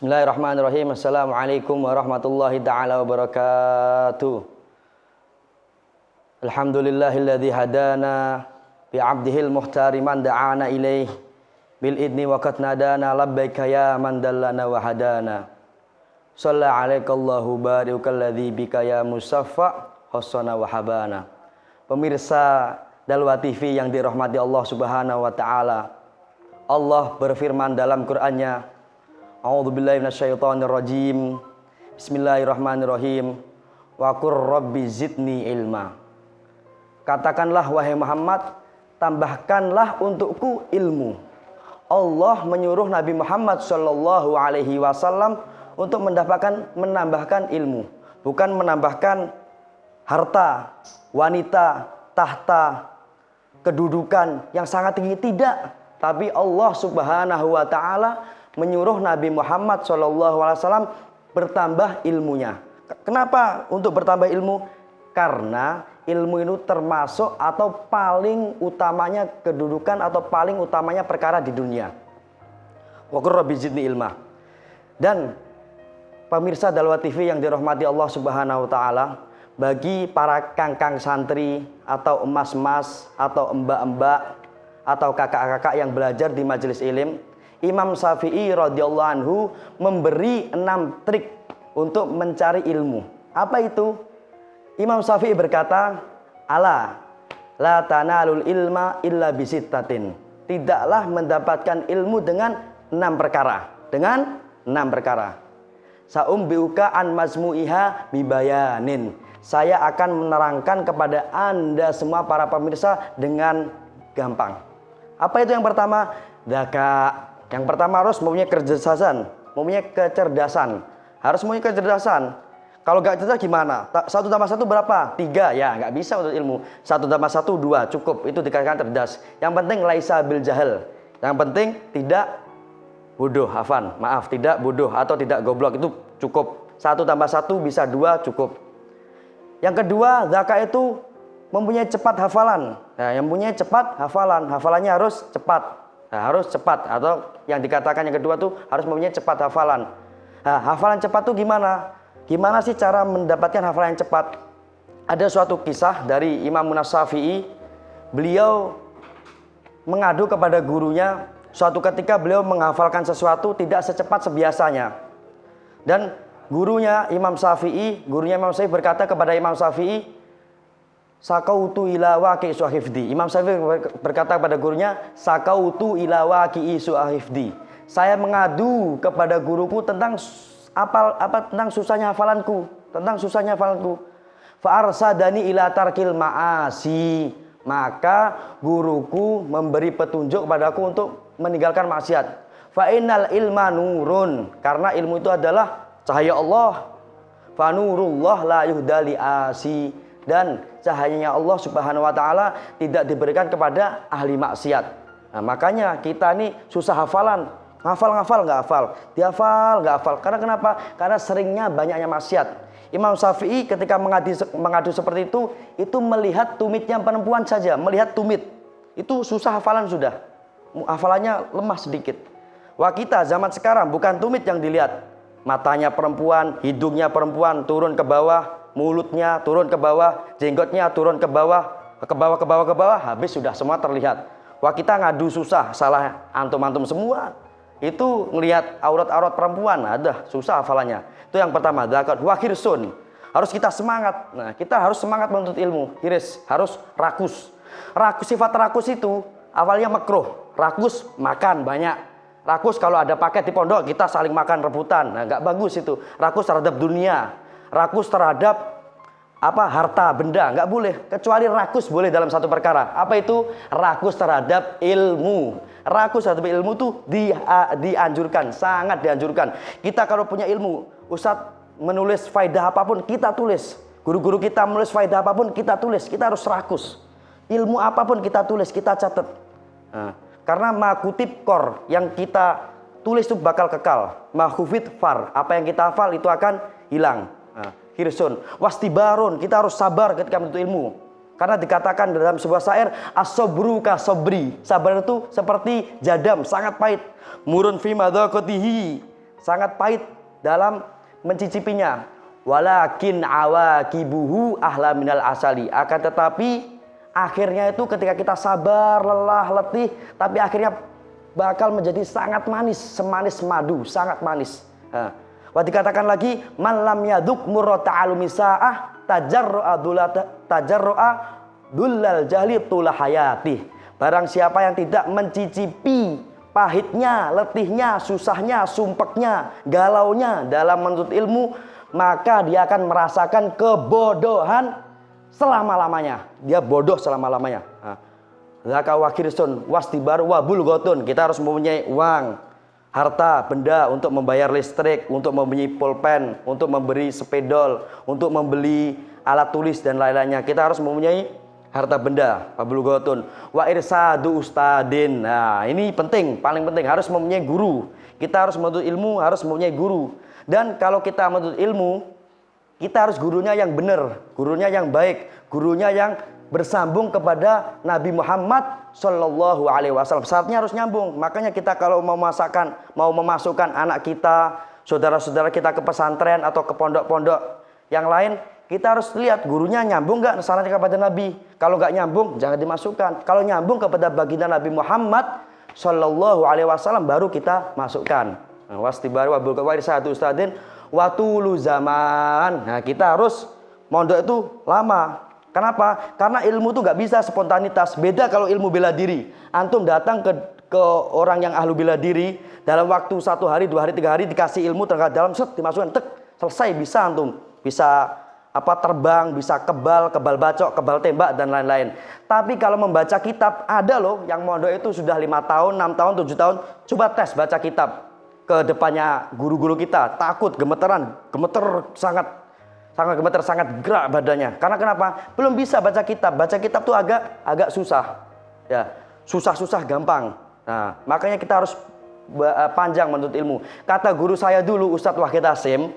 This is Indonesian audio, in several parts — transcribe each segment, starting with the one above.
Bismillahirrahmanirrahim. Assalamualaikum warahmatullahi ta'ala wabarakatuh. Alhamdulillahilladzi hadana bi'abdihil muhtari man da'ana ilaih bil idni wa qad nadana labbaika ya man dallana wa hadana. Shalla 'alaikallahu barikal bika ya musaffa hassana wa habana. Pemirsa Dalwa TV yang dirahmati Allah Subhanahu wa taala. Allah berfirman dalam Qur'annya, A'udzubillahi minasyaitonirrajim. Bismillahirrahmanirrahim. Wa qur rabbi zidni ilma. Katakanlah wahai Muhammad, tambahkanlah untukku ilmu. Allah menyuruh Nabi Muhammad sallallahu alaihi wasallam untuk menambahkan ilmu, bukan menambahkan harta, wanita, tahta, kedudukan yang sangat tinggi, tidak. Tapi Allah Subhanahu wa taala menyuruh Nabi Muhammad SAW bertambah ilmunya. Kenapa untuk bertambah ilmu? Karena ilmu itu termasuk atau paling utamanya kedudukan atau paling utamanya perkara di dunia. Wa qur rabbi zidni ilma. Dan pemirsa Dalwa TV yang dirahmati Allah Subhanahu wa taala, bagi para kangkang santri atau emas-emas atau mbak-mbak atau kakak-kakak yang belajar di majelis ilmu, Imam Syafi'i radhiyallahu anhu memberi 6 trik untuk mencari ilmu. Apa itu? Imam Syafi'i berkata, "Ala la tanalul ilma illa bisittatin." Tidaklah mendapatkan ilmu dengan 6 perkara. Dengan 6 perkara. Sa'umbiuka an mazmu'iha bibayanin. Saya akan menerangkan kepada Anda semua para pemirsa dengan gampang. Apa itu yang pertama? Dzaka. Yang pertama harus mempunyai kecerdasan. Harus mempunyai kecerdasan. Kalau gak cerdas gimana? 1 tambah 1 berapa? 3. Ya gak bisa untuk ilmu. 1 tambah 1 2 cukup. Itu dikatakan cerdas. Yang penting laisa bil jahil. Yang penting tidak bodoh. Afan, maaf, tidak bodoh atau tidak goblok. Itu cukup. 1 tambah 1 bisa 2 cukup. Yang kedua, zakat itu mempunyai cepat hafalan. Nah, yang mempunyai cepat hafalan. Hafalannya harus cepat. Nah, harus cepat, atau yang dikatakan yang kedua tuh harus mempunyai cepat hafalan. Nah, hafalan cepat tuh gimana? Gimana sih cara mendapatkan hafalan yang cepat? Ada suatu kisah dari Imam Syafi'i. Beliau mengadu kepada gurunya. Suatu ketika beliau menghafalkan sesuatu tidak secepat sebiasanya. Dan gurunya Imam Syafi'i berkata kepada Imam Syafi'i, Sakautu ila waqi suhifdi. Imam Syafi'i berkata kepada gurunya, Sakautu ila waqi suhifdi. Saya mengadu kepada guruku tentang tentang susahnya hafalanku, Fa arsadani ila tarkil ma'asi. Maka guruku memberi petunjuk padaku untuk meninggalkan maksiat. Fa innal ilma nurun. Karena ilmu itu adalah cahaya Allah. Fa nurullah la yuhdali asi. Dan cahayanya Allah Subhanahu wa taala tidak diberikan kepada ahli maksiat. Nah, makanya kita nih susah hafalan. Ngafal nggak hafal. Dihafal nggak hafal. Karena kenapa? Karena seringnya banyaknya maksiat. Imam Syafi'i ketika mengadu seperti itu melihat tumitnya perempuan saja. Melihat tumit. Itu susah hafalan sudah. Hafalannya lemah sedikit. Wah, kita zaman sekarang bukan tumit yang dilihat. Matanya perempuan, hidungnya perempuan turun ke bawah, mulutnya turun ke bawah, jenggotnya turun ke bawah, habis sudah semua terlihat. Wah, kita ngadu susah, salah antum-antum semua. Itu ngelihat aurat-aurat perempuan, ada susah hafalannya. Itu yang pertama, zakat wa khirsun. Harus kita semangat. Nah, kita harus semangat menuntut ilmu. Hiris, harus rakus. Sifat rakus itu awalnya makruh. Rakus makan banyak. Rakus kalau ada paket di pondok kita saling makan rebutan. Nah, nggak bagus itu. Rakus terhadap dunia. Rakus terhadap harta benda nggak boleh, kecuali rakus boleh dalam satu perkara. Apa itu? Rakus terhadap ilmu. Rakus terhadap ilmu tuh dianjurkan, sangat dianjurkan. Kita kalau punya ilmu, Ustadz menulis faedah apapun kita tulis, guru-guru kita menulis faedah apapun kita tulis. Kita harus rakus. Ilmu apapun kita tulis, kita catat. Nah, karena makutib kor yang kita tulis itu bakal kekal. Mahufid far, apa yang kita hafal itu akan hilang. Nah, hirsun, wastibarun, kita harus sabar ketika menuntut ilmu. Karena dikatakan dalam sebuah syair, as-sabru ka sabri. Sabar itu seperti jadam, sangat pahit. Murun fi madaqatihi. sangat pahit dalam mencicipinya. Walakin awaqibuhu ahla minal asali. Akan tetapi akhirnya itu ketika kita sabar, lelah, letih, tapi akhirnya bakal menjadi sangat manis, semanis madu, sangat manis. Wah, dikatakan lagi, man lam yaduk murrata alumisa'ah tajarro'a dullal jahli tula hayati. Barang siapa yang tidak mencicipi pahitnya, letihnya, susahnya, sumpeknya, galaunya dalam menuntut ilmu, maka dia akan merasakan kebodohan selama-lamanya. Dia bodoh selama-lamanya. Zaka wakirsun wastibar wabul gotun. Kita harus mempunyai uang, harta, benda untuk membayar listrik, untuk membeli pulpen, untuk memberi sepedol, untuk membeli alat tulis dan lain-lainnya. Kita harus mempunyai harta benda, wabul gotun. Wa irsadu ustadin. Nah, ini penting, paling penting, harus mempunyai guru. Kita harus menuntut ilmu, harus mempunyai guru. Dan kalau kita menuntut ilmu, kita harus gurunya yang benar, gurunya yang baik, gurunya yang bersambung kepada Nabi Muhammad Shallallahu Alaihi Wasallam. Syaratnya harus nyambung. Makanya kita kalau mau memasukkan anak kita, saudara-saudara kita ke pesantren atau ke pondok-pondok yang lain, kita harus lihat gurunya nyambung nggak syaratnya kepada Nabi. Kalau nggak nyambung, jangan dimasukkan. Kalau nyambung kepada baginda Nabi Muhammad Shallallahu Alaihi Wasallam, baru kita masukkan. Wastibaru wabul kawair satu ustadin watulu zaman. Nah, kita harus mondok itu lama. Kenapa? Karena ilmu itu nggak bisa spontanitas. Beda kalau ilmu bela diri. Antum datang ke orang yang ahlu bela diri, dalam waktu 1 hari, 2 hari, 3 hari dikasih ilmu terkait dalam, set dimasukkan, tek, selesai, bisa antum. Bisa terbang, bisa kebal bacok, kebal tembak dan lain-lain. Tapi kalau membaca kitab, ada loh yang mondok itu sudah 5 tahun, 6 tahun, 7 tahun. Coba tes baca kitab ke depannya guru-guru kita, takut, gemeteran, sangat gemeter, sangat gerak badannya. Karena kenapa? Belum bisa baca kitab. Baca kitab tuh agak susah. Ya, susah gampang. Nah, makanya kita harus panjang menuntut ilmu. Kata guru saya dulu, Ustadz Wahid Hasim,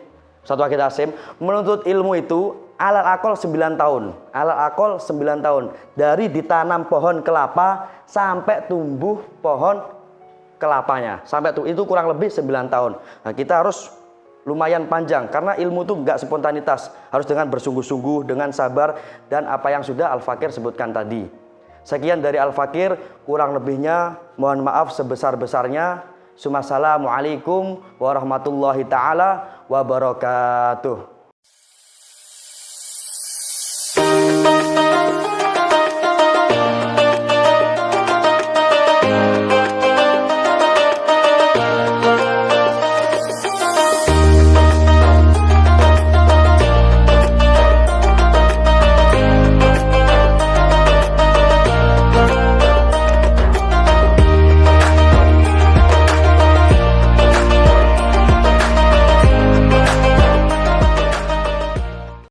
menuntut ilmu itu alal akol 9 tahun. Alal akol 9 tahun. Dari ditanam pohon kelapa sampai tumbuh pohon kelapanya, sampai itu kurang lebih 9 tahun. Nah, kita harus lumayan panjang karena ilmu itu enggak spontanitas, harus dengan bersungguh-sungguh, dengan sabar, dan apa yang sudah Al-Fakir sebutkan tadi. Sekian dari Al-Fakir, kurang lebihnya mohon maaf sebesar-besarnya. Assalamualaikum warahmatullahi taala wabarakatuh.